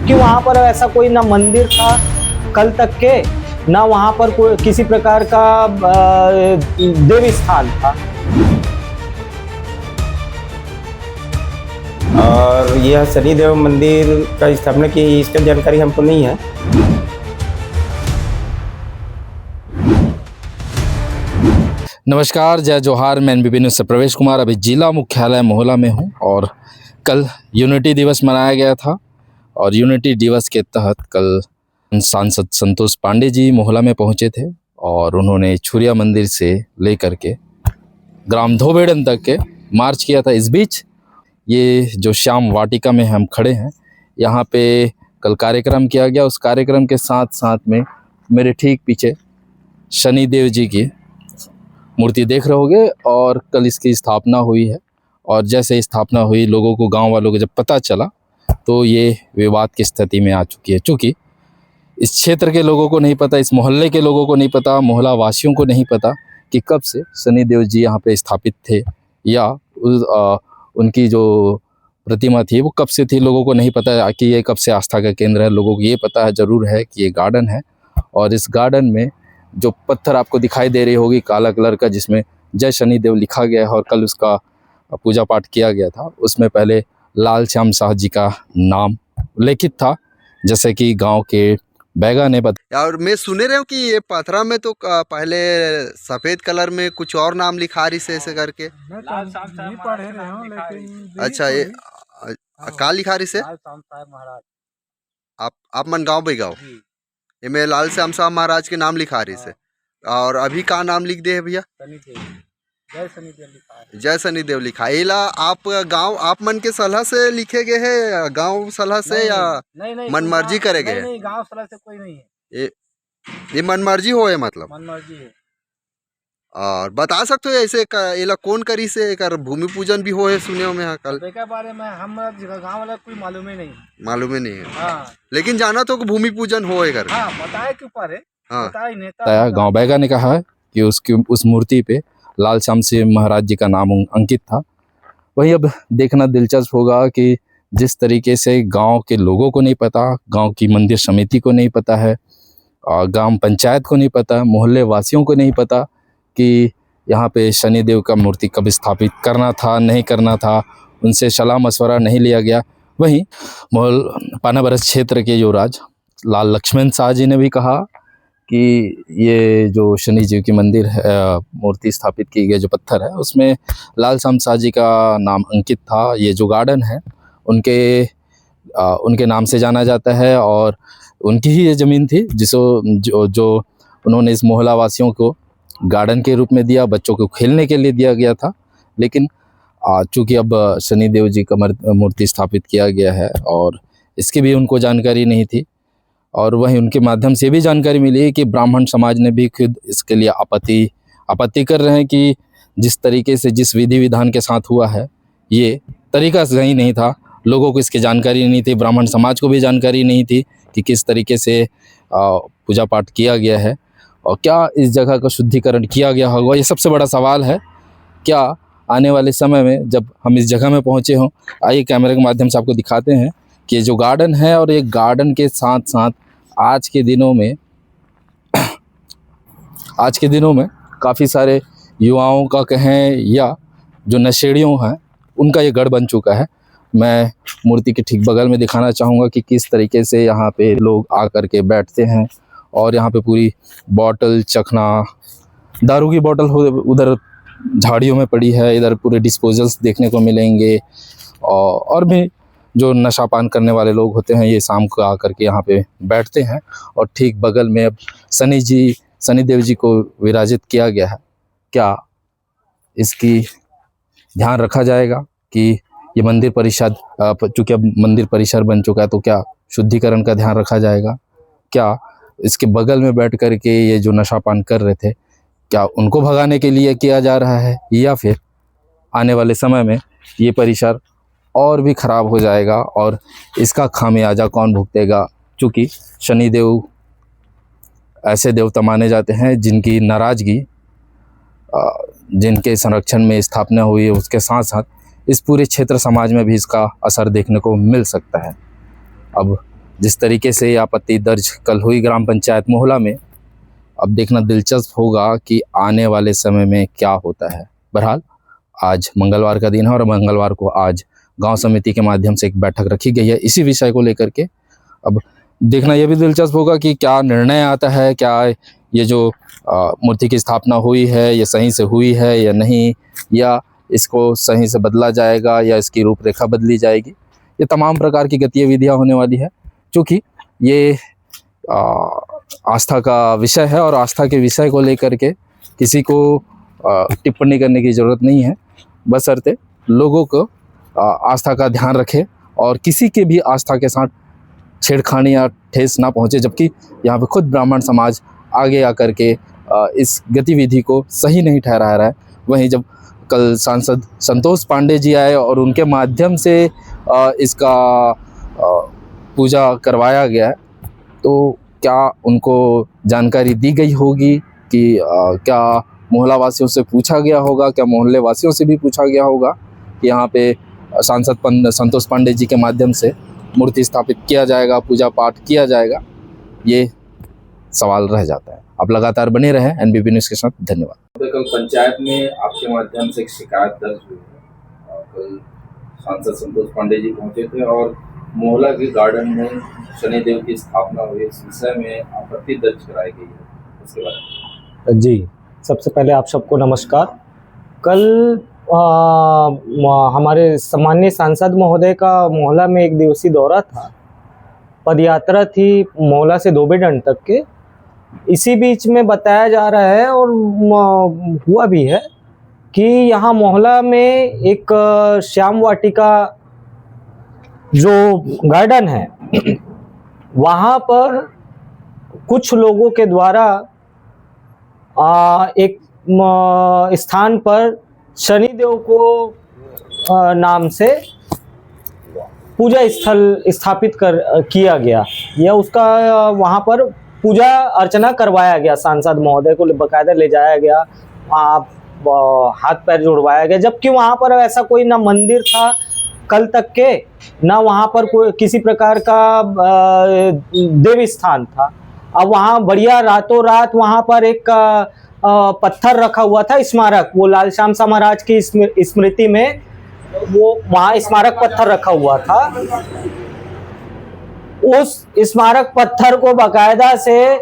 कि वहां पर ऐसा कोई ना मंदिर था कल तक के, ना वहां पर कोई किसी प्रकार का देव स्थान था। और यह शनिदेव मंदिर का स्थापना की इसका जानकारी हमको नहीं है। नमस्कार, जय जोहार। मैं एनबीपी न्यूज़ से प्रवेश कुमार अभी जिला मुख्यालय मोहला में हूं और कल यूनिटी दिवस मनाया गया था और यूनिटी दिवस के तहत कल सांसद संतोष पांडे जी मोहला में पहुंचे थे और उन्होंने छुरिया मंदिर से लेकर के ग्राम धोबेड़न तक के मार्च किया था। इस बीच ये जो श्याम वाटिका में हम खड़े हैं, यहाँ पे कल कार्यक्रम किया गया। उस कार्यक्रम के साथ साथ में मेरे ठीक पीछे शनिदेव जी की मूर्ति देख रहे होंगे और कल इसकी स्थापना हुई है। और जैसे स्थापना हुई, लोगों को, गांव वालों को जब पता चला तो ये विवाद की स्थिति में आ चुकी है। चूँकि इस क्षेत्र के लोगों को नहीं पता, इस मोहल्ले के लोगों को नहीं पता, मोहल्ला वासियों को नहीं पता कि कब से शनिदेव जी यहाँ पे स्थापित थे या उनकी जो प्रतिमा थी वो कब से थी। लोगों को नहीं पता कि ये कब से आस्था का केंद्र है। लोगों को ये पता है ज़रूर है कि ये गार्डन है और इस गार्डन में जो पत्थर आपको दिखाई दे रही होगी काला कलर का, जिसमें जय शनिदेव लिखा गया है और कल उसका पूजा पाठ किया गया था, उसमें पहले लाल श्याम शाह जी का नाम उल्लेखित था, जैसे कि गांव के बैगा ने बताया। और मैं सुने रहे हूँ कि ये पथरा में तो पहले सफेद कलर में कुछ और नाम लिखा रही से ऐसे करके। मैं तो नहीं पढ़े रहे हूँ लेकिन अच्छा, ये का लिखा रही से लाल श्याम साहब महाराज। आप मन गाँव बेगाओ ये में लाल श्याम साहब महाराज के नाम लिखा रही से। और अभी का नाम लिख दे है भैया? जय शनिदेव लिखा है। जय शनिदेव लिखा है। एला आप गांव आप मन के सलाह से लिखे गए है, गांव सलाह से या नहीं, मन मर्जी करे गए? नहीं, गांव सलाह से कोई नहीं है। ये मन मर्जी हो है, मतलब मन मर्जी है। और बता सकते हो ऐसे एला कौन करी से कर भूमि पूजन भी हो है? सुने हो मैं कल के बारे में हम गांव वाला कोई मालूम ही नहीं। मालूम ही नहीं है। हाँ। लेकिन जाना तो भूमि पूजन हो है कर। हाँ, बताए के ऊपर है। हाँ, बताए नेता गांव बैगा ने कहा है कि उसकी उस मूर्ति पे लाल श्याम सिंह महाराज जी का नाम अंकित था। वहीं अब देखना दिलचस्प होगा कि जिस तरीके से गांव के लोगों को नहीं पता, गांव की मंदिर समिति को नहीं पता है, ग्राम पंचायत को नहीं पता, मोहल्ले वासियों को नहीं पता कि यहाँ पे शनिदेव का मूर्ति कब स्थापित करना था, नहीं करना था, उनसे सलाह मशवरा नहीं लिया गया। वहीं पानाबरस क्षेत्र के युवराज लाल लक्ष्मण शाह जी ने भी कहा कि ये जो शनि जी की मंदिर है, मूर्ति स्थापित की गई जो पत्थर है, उसमें लाल श्याम शाह जी का नाम अंकित था। ये जो गार्डन है उनके नाम से जाना जाता है और उनकी ही ये ज़मीन थी जो उन्होंने इस मोहल्ला वासियों को गार्डन के रूप में दिया, बच्चों को खेलने के लिए दिया गया था। लेकिन चूँकि अब शनिदेव जी का मूर्ति स्थापित किया गया है और इसकी भी उनको जानकारी नहीं थी और वहीं उनके माध्यम से भी जानकारी मिली कि ब्राह्मण समाज ने भी खुद इसके लिए आपत्ति कर रहे हैं कि जिस तरीके से, जिस विधि विधान के साथ हुआ है, ये तरीका सही नहीं था। लोगों को इसकी जानकारी नहीं थी, ब्राह्मण समाज को भी जानकारी नहीं थी कि किस तरीके से पूजा पाठ किया गया है और क्या इस जगह का शुद्धिकरण किया गया होगा। ये सबसे बड़ा सवाल है। क्या आने वाले समय में जब हम इस जगह में पहुँचे हों, आइए कैमरे के माध्यम से आपको दिखाते हैं कि ये जो गार्डन है और ये गार्डन के साथ साथ आज के दिनों में काफ़ी सारे युवाओं का कहें या जो नशेड़ियों हैं उनका ये गढ़ बन चुका है। मैं मूर्ति के ठीक बगल में दिखाना चाहूँगा कि किस तरीके से यहाँ पे लोग आकर के बैठते हैं और यहाँ पे पूरी बॉटल, चखना, दारू की बॉटल उधर झाड़ियों में पड़ी है, इधर पूरे डिस्पोजल्स देखने को मिलेंगे और भी जो नशापान करने वाले लोग होते हैं ये शाम को आकर के यहाँ पे बैठते हैं। और ठीक बगल में अब शनिदेव जी को विराजित किया गया है। क्या इसकी ध्यान रखा जाएगा कि ये मंदिर परिषद, चूँकि अब मंदिर परिसर बन चुका है, तो क्या शुद्धिकरण का ध्यान रखा जाएगा? क्या इसके बगल में बैठ कर के ये जो नशापान कर रहे थे, क्या उनको भगाने के लिए किया जा रहा है या फिर आने वाले समय में ये परिसर और भी ख़राब हो जाएगा और इसका खामियाजा कौन भुगतेगा? चूँकि शनिदेव ऐसे देवता माने जाते हैं जिनकी नाराज़गी, जिनके संरक्षण में स्थापना हुई है, उसके साथ साथ इस पूरे क्षेत्र समाज में भी इसका असर देखने को मिल सकता है। अब जिस तरीके से ये आपत्ति दर्ज कल हुई ग्राम पंचायत मोहला में, अब देखना दिलचस्प होगा कि आने वाले समय में क्या होता है। बहरहाल आज मंगलवार का दिन है और मंगलवार को आज गांव समिति के माध्यम से एक बैठक रखी गई है इसी विषय को लेकर के। अब देखना यह भी दिलचस्प होगा कि क्या निर्णय आता है, क्या ये जो मूर्ति की स्थापना हुई है ये सही से हुई है या नहीं, या इसको सही से बदला जाएगा या इसकी रूपरेखा बदली जाएगी। ये तमाम प्रकार की गतिविधियां होने वाली है, क्योंकि ये आस्था का विषय है और आस्था के विषय को लेकर के किसी को टिप्पणी करने की ज़रूरत नहीं है, बशर्ते लोगों को आस्था का ध्यान रखे और किसी के भी आस्था के साथ छेड़खानी या ठेस ना पहुंचे। जबकि यहाँ पे खुद ब्राह्मण समाज आगे आकर के इस गतिविधि को सही नहीं ठहरा रहा है। वहीं जब कल सांसद संतोष पांडे जी आए और उनके माध्यम से इसका पूजा करवाया गया है, तो क्या उनको जानकारी दी गई होगी कि क्या मोहल्ला वासियों से पूछा गया होगा, क्या मोहल्ले वासियों से भी पूछा गया होगा कि यहाँ पे सांसद संतोष पांडे जी के माध्यम से मूर्ति स्थापित किया जाएगा, पूजा पाठ किया जाएगा? ये सवाल रह जाता है। आप लगातार बने रहें एनबीपी न्यूज़ के साथ। धन्यवाद। कल पंचायत में आपके माध्यम से एक शिकायत दर्ज हुई है और कल सांसद संतोष पांडे जी पहुंचे थे और मोहल्ला के गार्डन में शनिदेव की स्थापना हुई, इस विषय में आपत्ति दर्ज कराई गई है, उसके बारे में। जी, सबसे पहले आप सबको नमस्कार। कल हमारे सम्मानीय सांसद महोदय का मोहल्ला में एक दिवसीय दौरा था, पदयात्रा थी मोहल्ला से धोबीडंड तक के। इसी बीच में बताया जा रहा है और हुआ भी है कि यहाँ मोहल्ला में एक श्याम वाटिका जो गार्डन है वहाँ पर कुछ लोगों के द्वारा एक स्थान पर शनिदेव को नाम से पूजा स्थल स्थापित किया गया या उसका वहाँ पर पूजा अर्चना करवाया गया। सांसद महोदय को बाकायदा ले जाया गया, वहाँ हाथ पैर जुड़वाया गया, जबकि वहाँ पर ऐसा कोई ना मंदिर था कल तक के, ना वहाँ पर कोई किसी प्रकार का देव स्थान था। अब वहाँ बढ़िया रातों रात वहाँ पर एक पत्थर रखा हुआ था, स्मारक, वो लाल श्यामसा महाराज की स्मृति में वो वहाँ स्मारक पत्थर रखा हुआ था। उस स्मारक पत्थर को बाकायदा से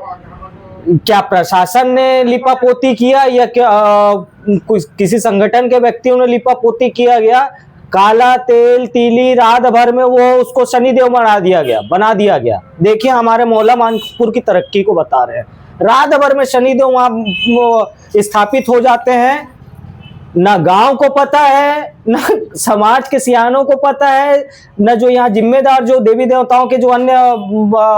क्या प्रशासन ने लिपापोती किया या किसी संगठन के व्यक्तियों ने लिपापोती किया गया, काला तेल तीली रात भर में वो उसको शनिदेव बना दिया गया। देखिए हमारे मोहल्ला मानपुर की तरक्की को बता रहे हैं, रात भर में शनिदेव वहाँ स्थापित हो जाते हैं। ना गांव को पता है, ना समाज के सियानों को पता है, न जो यहाँ जिम्मेदार जो देवी देवताओं के जो अन्य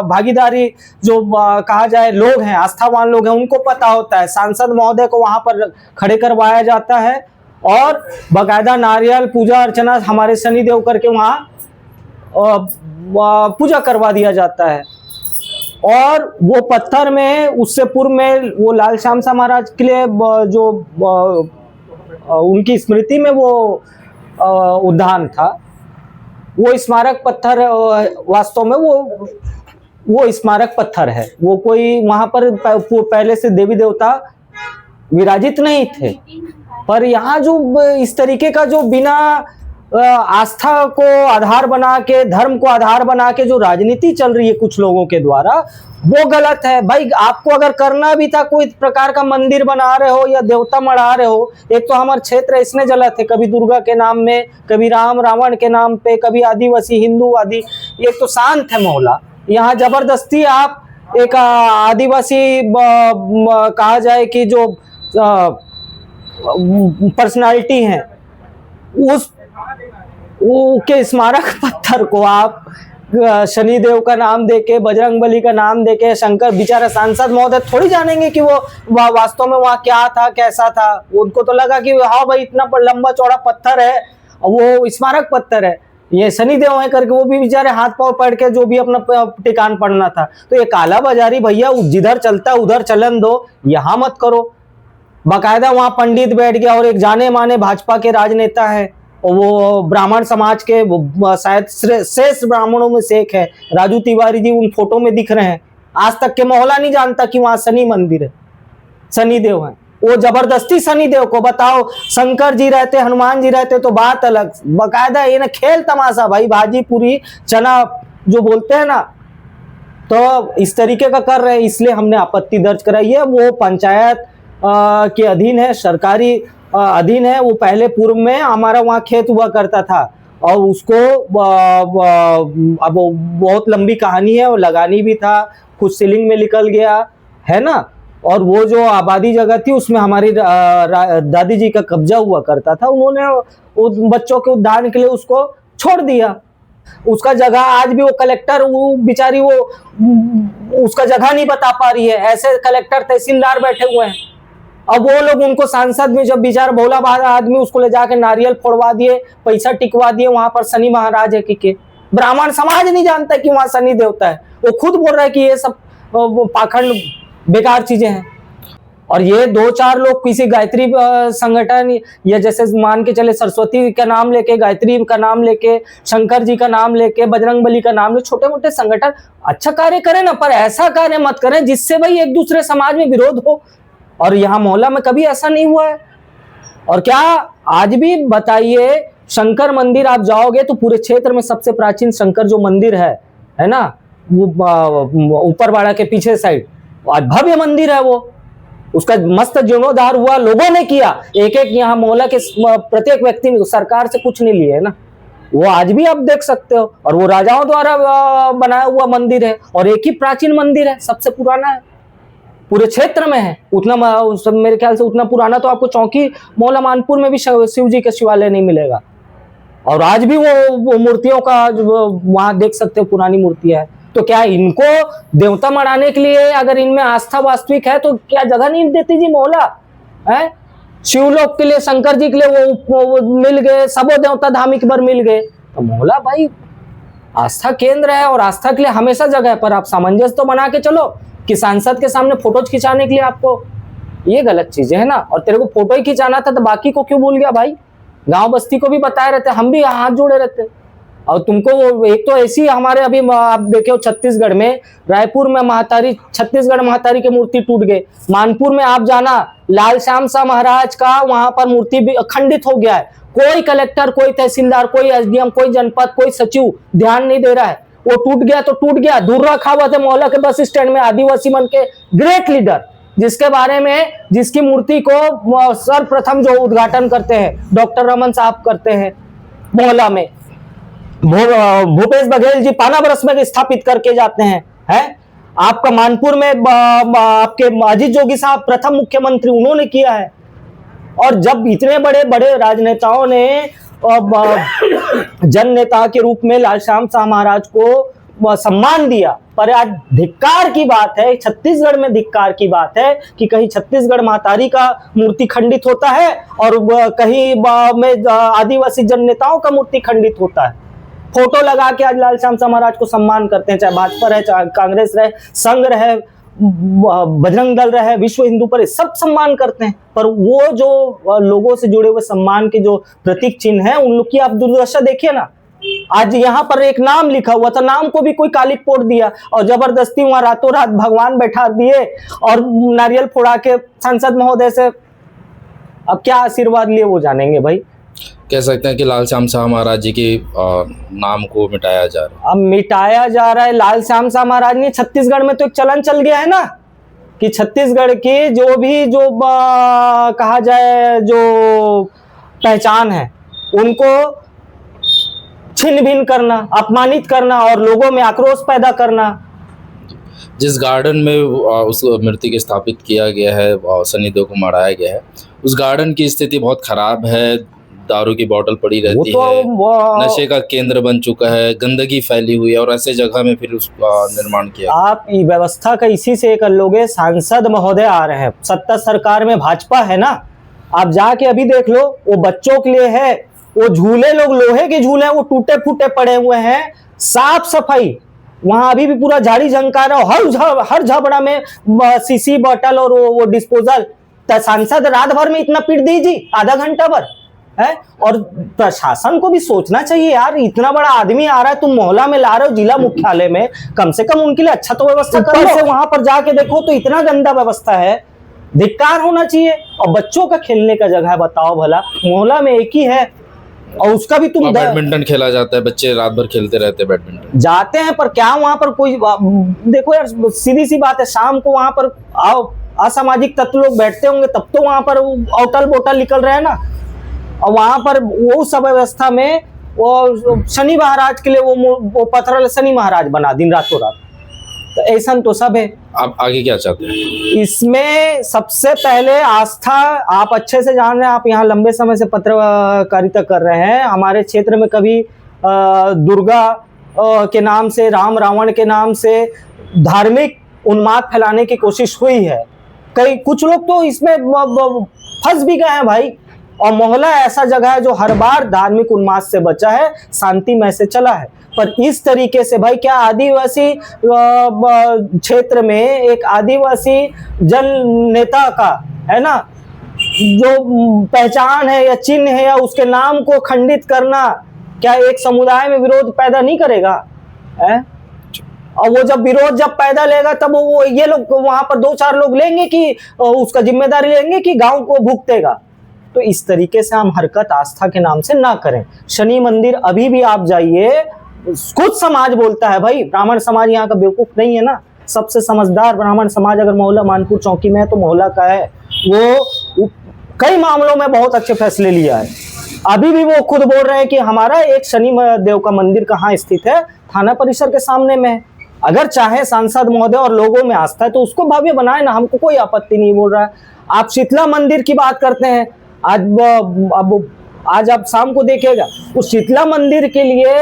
भागीदारी जो कहा जाए लोग हैं, आस्थावान लोग हैं, उनको पता होता है। सांसद महोदय को वहां पर खड़े करवाया जाता है और बाकायदा नारियल पूजा अर्चना हमारे शनिदेव करके वहाँ पूजा करवा दिया जाता है। और वो पत्थर में उससे पूर्व में वो लाल श्यामसा महाराज के लिए जो उनकी स्मृति में वो उद्यान था, वो स्मारक पत्थर वास्तव में वो स्मारक पत्थर है। वो कोई वहां पर पहले से देवी देवता विराजित नहीं थे। पर यहाँ जो इस तरीके का जो बिना आस्था को आधार बना के, धर्म को आधार बना के जो राजनीति चल रही है कुछ लोगों के द्वारा, वो गलत है। भाई आपको अगर करना भी था, कोई प्रकार का मंदिर बना रहे हो या देवता मढ़ा रहे हो, एक तो हमारा क्षेत्र इसमें जलत है, कभी दुर्गा के नाम में, कभी राम रावण के नाम पे, कभी आदिवासी हिंदूवादी, एक तो शांत है मोहल्ला। यहाँ जबरदस्ती आप एक आदिवासी कहा जाए कि जो पर्सनालिटी है के स्मारक पत्थर को आप शनिदेव का नाम देके, बजरंगबली का नाम देके, शंकर बेचारा सांसद महोदय थोड़ी जानेंगे कि वो वास्तव में वहाँ क्या था कैसा था। उनको तो लगा कि हाँ भाई इतना लंबा चौड़ा पत्थर है, वो स्मारक पत्थर है, ये शनिदेव है करके वो भी बेचारे हाथ पांव पड़ के जो भी अपना टिकान पड़ना था। तो ये काला बाजारी भैया जिधर चलता उधर चलन दो, यहाँ मत करो। बाकायदा वहाँ पंडित बैठ गया और एक जाने माने भाजपा के राजनेता है, और वो ब्राह्मण समाज के शायद श्रेष्ठ ब्राह्मणों में से एक है राजू तिवारी जी, उन फोटो में दिख रहे हैं। आज तक के मोहल्ला नहीं जानता कि वहां शनि मंदिर है, शनिदेव है। वो जबरदस्ती शनिदेव को, बताओ शंकर जी रहते, हनुमान जी रहते तो बात अलग, बकायदा ये ना खेल तमाशा भाई, भाजी पूरी चना जो बोलते हैं ना, तो इस तरीके का कर रहे हैं, इसलिए हमने आपत्ति दर्ज कराई है। वो पंचायत के अधीन है, सरकारी अधीन है। वो पहले पूर्व में हमारा वहाँ खेत हुआ करता था और उसको अब बहुत लंबी कहानी है, वो लगानी भी था, कुछ सीलिंग में निकल गया है ना। और वो जो आबादी जगह थी उसमें हमारी दादी जी का कब्जा हुआ करता था, उन्होंने उस बच्चों के उद्धार के लिए उसको छोड़ दिया। उसका जगह आज भी वो कलेक्टर, वो बेचारी वो उसका जगह नहीं बता पा रही है, ऐसे कलेक्टर तहसीलदार बैठे हुए हैं। अब वो लोग उनको सांसद में, जब बेचारा भोला भाला आदमी, उसको ले जाके नारियल फोड़वा दिए, पैसा टिकवा दिए, वहां पर शनि महाराज है कि ब्राह्मण समाज नहीं जानता कि वहां शनि देवता है। वो खुद बोल रहा है कि ये सब पाखंड बेकार चीजें हैं। और ये 2-4 लोग किसी गायत्री संगठन या जैसे मान के चले सरस्वती का नाम लेके, गायत्री का नाम लेके, शंकर जी का नाम लेके, बजरंगबली का नाम लेके, छोटे मोटे संगठन अच्छा कार्य करें ना, पर ऐसा कार्य मत करें जिससे भाई एक दूसरे समाज में विरोध हो। और यहाँ मोहल्ला में कभी ऐसा नहीं हुआ है। और क्या आज भी बताइए, शंकर मंदिर आप जाओगे तो पूरे क्षेत्र में सबसे प्राचीन शंकर जो मंदिर है ना, वो ऊपर बाड़ा के पीछे साइड, आज भव्य मंदिर है। वो उसका मस्त जीर्णोद्धार हुआ, लोगों ने किया, एक एक यहाँ मोहल्ला के प्रत्येक व्यक्ति ने, सरकार से कुछ नहीं लिए है ना। वो आज भी आप देख सकते हो। और वो राजाओं द्वारा बनाया हुआ मंदिर है और एक ही प्राचीन मंदिर है, सबसे पुराना है, पूरे क्षेत्र में है। उतना मेरे ख्याल से उतना पुराना तो आपको चौकी मोहल्ला मानपुर में भी शिव जी का शिवालय नहीं मिलेगा। और आज भी वो मूर्तियों का वहां देख सकते हो, पुरानी मूर्तियां है। तो क्या इनको देवता मनाने के लिए अगर इनमें आस्था वास्तविक है तो क्या जगह नहीं देती जी मोहल्ला है? शिवलोक के लिए, शंकर जी के लिए वो मिल गए, सबो देवता धाम एक बार मिल गए, तो मोहल्ला भाई आस्था केंद्र है और आस्था के लिए हमेशा जगह है। पर आप सामंजस्य तो बना के चलो कि सांसद के सामने फोटोज खिंचाने के लिए आपको, ये गलत चीजें है ना। और तेरे को फोटो ही खिंचाना था तो बाकी को क्यों भूल गया भाई? गांव बस्ती को भी बताए रहते, हम भी हाथ जोड़े रहते। और तुमको वो एक तो ऐसी हमारे अभी आप देखे हो छत्तीसगढ़ में, रायपुर में महातारी, छत्तीसगढ़ महातारी की मूर्ति टूट गई। मानपुर में आप जाना, लाल श्याम शाह महाराज का वहां पर मूर्ति भी खंडित हो गया है। कोई कलेक्टर, कोई तहसीलदार, कोई एसडीएम, कोई जनपद, कोई सचिव ध्यान नहीं दे रहा है। वो टूट गया तो टूट गया। दूर रखा हुआ था मोहल्ला के बस स्टैंड में आदिवासी मन के ग्रेट लीडर, जिसके बारे में, जिसकी मूर्ति को सर्वप्रथम जो उद्घाटन करते हैं डॉक्टर रमन साहब करते हैं मोहल्ला में, भूपेश बघेल जी पाना बरस में स्थापित करके जाते हैं। आपका मानपुर में आपके अजीत जोगी साहब प्रथम मुख्यमंत्री, उन्होंने किया है। और जब इतने बड़े बड़े राजनेताओं ने जन नेता के रूप में लाल श्याम शाह महाराज को सम्मान दिया, पर आज धिक्कार की बात है, छत्तीसगढ़ में धिक्कार की बात है कि कहीं छत्तीसगढ़ महातारी का मूर्ति खंडित होता है और कहीं में आदिवासी जन नेताओं का मूर्ति खंडित होता है। फोटो लगा के आज लाल श्याम शाह महाराज को सम्मान करते हैं, चाहे भाजपा रहे, चाहे कांग्रेस रहे, संघ रहे, बजरंग दल रहे, विश्व हिंदू पर, सब सम्मान करते हैं। पर वो जो लोगों से जुड़े हुए सम्मान के जो प्रतीक चिन्ह है, उन लोग की आप दुर्दशा देखिए ना। आज यहाँ पर एक नाम लिखा हुआ था, नाम को भी कोई कालिक पोड़ दिया और जबरदस्ती वहां रातों रात भगवान बैठा दिए और नारियल फोड़ा के सांसद महोदय से अब क्या आशीर्वाद लिए वो जानेंगे भाई। कह सकते हैं कि लाल श्याम शाह महाराज जी के नाम को मिटाया जा रहा है। अब मिटाया जा रहा है। लाल श्याम शाह महाराज ने, छत्तीसगढ़ में तो एक चलन चल गया है ना कि छत्तीसगढ़ की जो भी जो कहा जाए जो पहचान है, उनको छिन्न भिन्न करना, अपमानित करना और लोगों में आक्रोश पैदा करना। जिस गार्डन में उस मूर्ति को स्थापित किया गया है, शनिदेव को मढ़ाया गया है, उस गार्डन की स्थिति बहुत खराब है। दारू की बोतल पड़ी रहती है, नशे का केंद्र बन चुका है, गंदगी फैली हुई है और ऐसे जगह में फिर उसका निर्माण किया। आप व्यवस्था का इसी से कर लोगे। सांसद महोदय आ रहे हैं, सत्ता सरकार में भाजपा है ना, आप जाके अभी देख लो, वो बच्चों के लिए है, वो झूले, लोग लोहे के झूले वो टूटे फूटे पड़े हुए हैं। साफ सफाई वहां अभी भी पूरा झाड़ी झंकार है, हर झबड़ा में सीसी बोतल और वो डिस्पोजल। सांसद रात भर में इतना पीट दीजिए, आधा घंटा भर है। और प्रशासन को भी सोचना चाहिए यार, इतना बड़ा आदमी आ रहा है, तुम मोहल्ला में ला रहे हो जिला मुख्यालय में, कम से कम उनके लिए अच्छा तो व्यवस्था करो। से वहां पर जाके देखो तो इतना गंदा व्यवस्था है, धिक्कार होना चाहिए। और बच्चों का खेलने का जगह है, बताओ भला, मोहल्ला में एक ही है और उसका भी तुम बैडमिंटन खेला जाता है, बच्चे रात भर खेलते रहते हैं बैडमिंटन, जाते हैं, पर क्या वहां पर कोई, देखो यार सीधी सी बात है, शाम को वहां पर आओ असामाजिक तत्व लोग बैठते होंगे, तब तो वहां पर औटल बोटल निकल रहे हैं ना। और वहां पर वो सब व्यवस्था में वो शनि महाराज के लिए वो पत्थर शनि महाराज बना दिन रातों रात, तो ऐसा तो सब है। आप आगे क्या चाहते हैं? इसमें सबसे पहले आस्था, आप अच्छे से जान रहे हैं, आप यहाँ लंबे समय से पत्रकारिता कर रहे हैं, हमारे क्षेत्र में कभी दुर्गा के नाम से, राम रावण के नाम से धार्मिक उन्माद फैलाने की कोशिश हुई है, कई कुछ लोग तो इसमें फंस भी गए हैं भाई। और मोहल्ला ऐसा जगह है जो हर बार धार्मिक उन्माद से बचा है, शांतिमय से चला है। पर इस तरीके से भाई, क्या आदिवासी क्षेत्र में एक आदिवासी जन नेता का है ना जो पहचान है या चिन्ह है या उसके नाम को खंडित करना, क्या एक समुदाय में विरोध पैदा नहीं करेगा है? और वो जब विरोध जब पैदा लेगा तब वो ये लोग वहां पर 2-4 लोग लेंगे कि उसका जिम्मेदारी लेंगे कि गांव को भुगतेगा। तो इस तरीके से हम हरकत आस्था के नाम से ना करें। शनि मंदिर अभी भी आप जाइए, कुछ समाज बोलता है भाई, ब्राह्मण समाज यहाँ का बेवकूफ नहीं है ना, सबसे समझदार ब्राह्मण समाज अगर मोहल्ला मानपुर चौकी में है तो मोहल्ला का है, वो कई मामलों में बहुत अच्छे फैसले लिया है। अभी भी वो खुद बोल रहे हैं कि हमारा एक शनि देव का मंदिर कहाँ स्थित है, थाना परिसर के सामने में है। अगर चाहे सांसद महोदय और लोगों में आस्था है तो उसको भव्य बनाए ना, हमको कोई आपत्ति नहीं बोल रहा है। आप शीतला मंदिर की बात करते हैं, आज आप शाम को देखिएगा उस शीतला मंदिर के लिए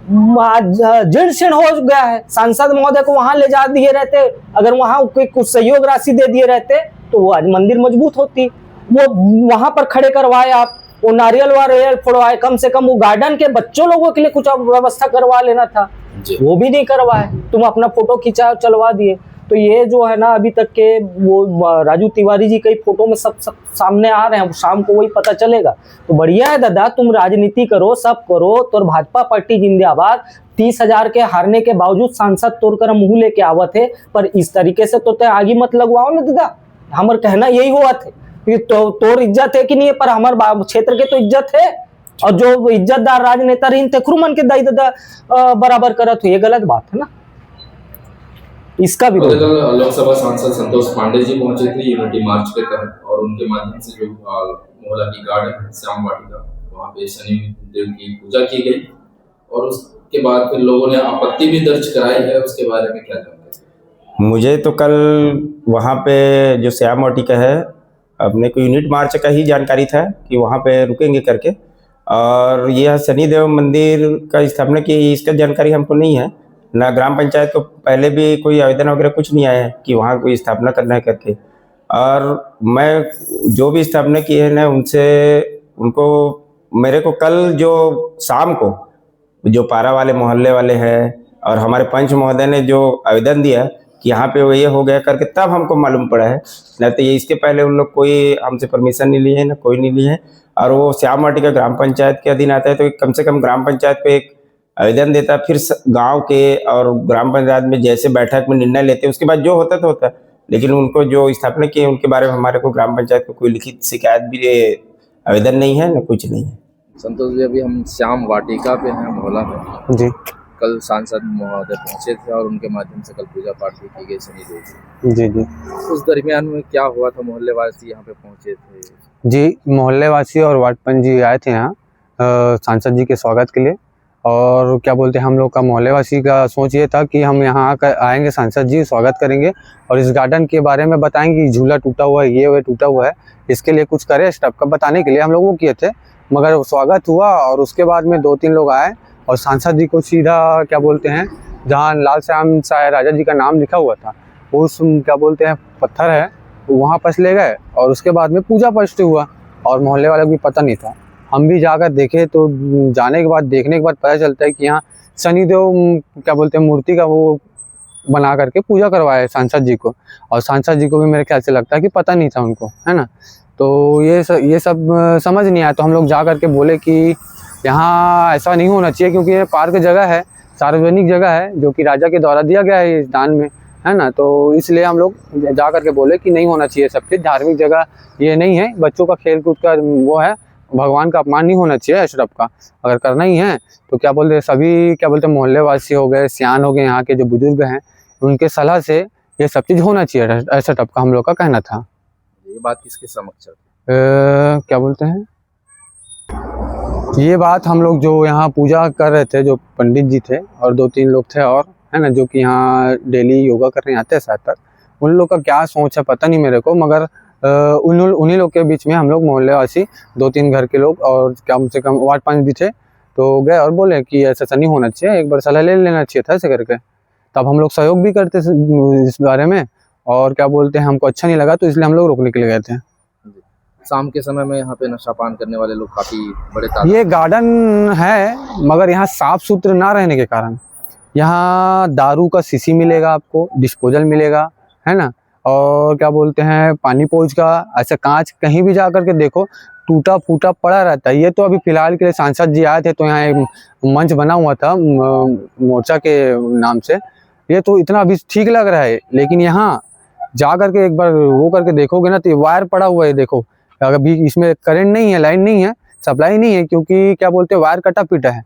जीर्ण शीर्ण हो गया है। सांसद महोदय को वहां ले जा दिए रहते, अगर वहां कुछ सहयोग राशि दे दिए रहते तो वो आज मंदिर मजबूत होती। वो वहां पर खड़े करवाए, आप वो नारियल फोड़वाए, कम से कम वो गार्डन के बच्चों लोगों के लिए कुछ व्यवस्था करवा लेना था, वो भी नहीं करवाए। तुम अपना फोटो खिंचा चलवा दिए। तो ये जो है ना, अभी तक के वो राजू तिवारी जी कई फोटो में सब सामने आ रहे हैं, शाम को वही पता चलेगा। तो बढ़िया है दादा, तुम राजनीति करो, सब करो, तो भाजपा पार्टी जिंदाबाद। 30,000 के हारने के बावजूद सांसद तोड़कर मुंह लेके आवत है, पर इस तरीके से तो आगे मत लगवाओ ना दादा। हमार कहना यही हुआ थे, तो तोर इज्जत है कि नहीं है, पर हमारे क्षेत्र के तो इज्जत है। और जो इज्जतदार राजनेता रही खुरमन के दाई दादा बराबर करत हो, ये गलत बात है ना, इसका भी। लोकसभा सांसद संतोष पांडे जी पहुंचे थे यूनिटी मार्च के तहत, और उनके माध्यम से जो मोहल्ला की गार्डन है श्याम वाटिका, वहाँ पे शनि देव की पूजा की गई, और उसके बाद फिर लोगों ने आपत्ति भी दर्ज कराई है। उसके बारे में क्या जानते हैं? मुझे तो कल वहाँ पे जो श्याम वाटिका है, अपने को यूनिट मार्च का ही जानकारी था कि वहाँ पे रुकेंगे करके, और यह शनिदेव मंदिर का स्थापना की इसका जानकारी हमको नहीं है, ना ग्राम पंचायत को पहले भी कोई आवेदन वगैरह कुछ नहीं आया है कि वहाँ कोई स्थापना करना है करके। और मैं जो भी स्थापना की है ना, मेरे को कल जो शाम को जो पारा वाले मोहल्ले वाले हैं और हमारे पंच महोदय ने जो आवेदन दिया कि यहाँ पे वो ये हो गया करके, तब हमको मालूम पड़ा है, नहीं तो ये इसके पहले उन लोग कोई हमसे परमिशन नहीं लिए है, ना कोई नहीं लिए है। और वो श्याम वाटिका ग्राम पंचायत के अधीन आता है, तो कम से कम ग्राम पंचायत को एक आवेदन देता, फिर गांव के और ग्राम पंचायत में जैसे बैठक में निर्णय लेते, उसके बाद जो होता तो होता। लेकिन उनको जो स्थापना की है उनके बारे में हमारे को ग्राम पंचायत को कोई लिखित शिकायत भी आवेदन नहीं है, ना कुछ नहीं है। संतोष जी, अभी हम श्याम वाटिका पे हैं मोहल्ला में जी। कल सांसद महोदय पहुंचे थे और उनके माध्यम से कल पूजा पाठ भी की गई शनिदेव की। जी जी। उस दरमियान में क्या हुआ था? मोहल्ले वासी यहाँ पे पहुंचे थे जी, मोहल्ले वासी और वार्ड पंच जी आए थे यहाँ सांसद जी के स्वागत के लिए। और क्या बोलते हैं, हम लोग का मोहल्ले वासी का सोच ये था कि हम यहाँ आकर आएंगे, सांसद जी स्वागत करेंगे और इस गार्डन के बारे में बताएंगे कि झूला टूटा हुआ है, ये टूटा हुआ है, इसके लिए कुछ करें स्टेप का बताने के लिए हम लोग वो किए थे। मगर स्वागत हुआ और उसके बाद में 2-3 लोग आए और सांसद जी को सीधा क्या बोलते हैं, जहाँ लाल श्याम साय राजा जी का नाम लिखा हुआ था, उस क्या बोलते हैं पत्थर है, वहाँ पर ले गए और उसके बाद में पूजा पाठ हुआ और मोहल्ले वालों को भी पता नहीं था। हम भी जाकर देखे तो जाने के बाद देखने के बाद पता चलता है कि यहाँ शनिदेव क्या बोलते हैं मूर्ति का वो बना करके पूजा करवाए सांसद जी को, और सांसद जी को भी मेरे ख्याल से लगता है कि पता नहीं था उनको, है ना। तो ये सब समझ नहीं आया। तो हम लोग जा करके बोले कि यहाँ ऐसा नहीं होना चाहिए, क्योंकि ये पार्क जगह है, सार्वजनिक जगह है, जो कि राजा के द्वारा दिया गया है इस दान में, है ना। तो इसलिए हम लोग जा करके बोले कि नहीं होना चाहिए सब चीज़, धार्मिक जगह ये नहीं है, बच्चों का खेल कूद का वो है, भगवान का अपमान नहीं होना चाहिए अशरफ का। अगर करना ही है तो क्या बोलते सभी क्या बोलते मोहल्ले वासी हो गए, सियान हो गए, यहाँ के जो बुजुर्ग हैं, उनके सलाह से ये सब चीज़ होना चाहिए अशरफ का, हम लोग का कहना था। ये बात किसके समक्ष है? क्या बोलते हैं, ये बात हम लोग जो यहाँ पूजा कर रहे थे, जो पंडित जी थे और 2-3 लोग थे और, है ना, जो कि यहाँ डेली योगा करने आते हैं साथ तक, उन लोग का क्या सोच है पता नहीं मेरे को, मगर उन्हीं लोग के बीच में हम लोग मोहल्ले वासी 2-3 घर के लोग और कम से कम वार्ड 5 भी थे, तो गए और बोले कि ऐसा नहीं होना चाहिए, एक बार सलाह ले लेना चाहिए था ऐसे करके। तब हम लोग सहयोग भी करते इस बारे में, और क्या बोलते हैं हमको अच्छा नहीं लगा, तो इसलिए हम लोग रोकने के लिए गए थे। शाम के समय में यहाँ पे नशापान करने वाले लोग काफी बड़े ये गार्डन है, मगर यहाँ साफ सुथरा ना रहने के कारण यहाँ दारू का शीशी मिलेगा आपको, डिस्पोजल मिलेगा, है ना, और क्या बोलते हैं पानी पहुँच का ऐसा कांच कहीं भी जा करके देखो टूटा फूटा पड़ा रहता है। ये तो अभी फिलहाल के लिए सांसद जी आए थे, तो यहाँ एक मंच बना हुआ था मोर्चा के नाम से, ये तो इतना अभी ठीक लग रहा है, लेकिन यहाँ जा करके एक बार वो करके देखोगे ना, तो ये वायर पड़ा हुआ है, देखो अभी इसमें करंट नहीं है, लाइन नहीं है, सप्लाई नहीं है, क्योंकि क्या बोलते हैं वायर कटा पीटा है।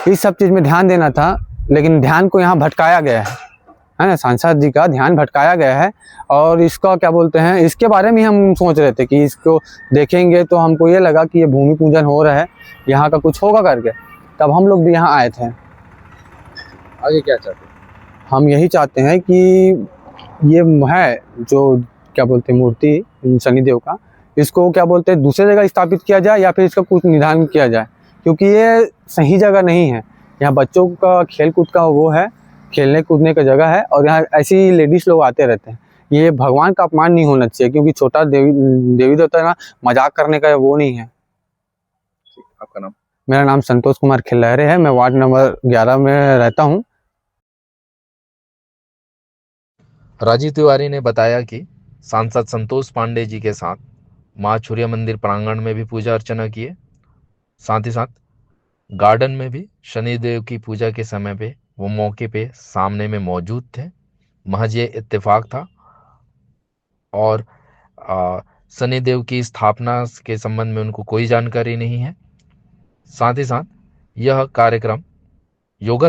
इस सब चीज़ में ध्यान देना था, लेकिन ध्यान को यहाँ भटकाया गया है ना, सांसद जी का ध्यान भटकाया गया है। और इसका क्या बोलते हैं, इसके बारे में हम सोच रहे थे कि इसको देखेंगे, तो हमको ये लगा कि ये भूमि पूजन हो रहा है, यहाँ का कुछ होगा करके, तब हम लोग भी यहाँ आए थे। आगे क्या चाहते हैं? हम यही चाहते हैं कि ये है जो क्या बोलते हैं मूर्ति शनिदेव का, इसको क्या बोलते हैं दूसरी जगह स्थापित किया जाए, या फिर इसका कुछ निदान किया जाए, क्योंकि ये सही जगह नहीं है। यहाँ बच्चों का खेल कूद का वो है, खेलने कूदने का जगह है, और यहाँ ऐसी लेडीज लोग आते रहते हैं। ये भगवान का अपमान नहीं होना चाहिए, क्योंकि छोटा देवी देवता ना मजाक करने का वो नहीं है। आपका नाम? मेरा नाम संतोष कुमार खिल्लारे है, मैं वार्ड नंबर 11 में रहता हूँ। राजीव तिवारी ने बताया कि सांसद संतोष पांडे जी के साथ माँ छुरिया मंदिर प्रांगण में भी पूजा अर्चना किए, साथ ही साथ गार्डन में भी शनिदेव की पूजा के समय पे वो मौके पे सामने में मौजूद थे। महज ये इत्तेफाक था, और शनिदेव की स्थापना के संबंध में उनको कोई जानकारी नहीं है। साथ ही साथ यह कार्यक्रम योगा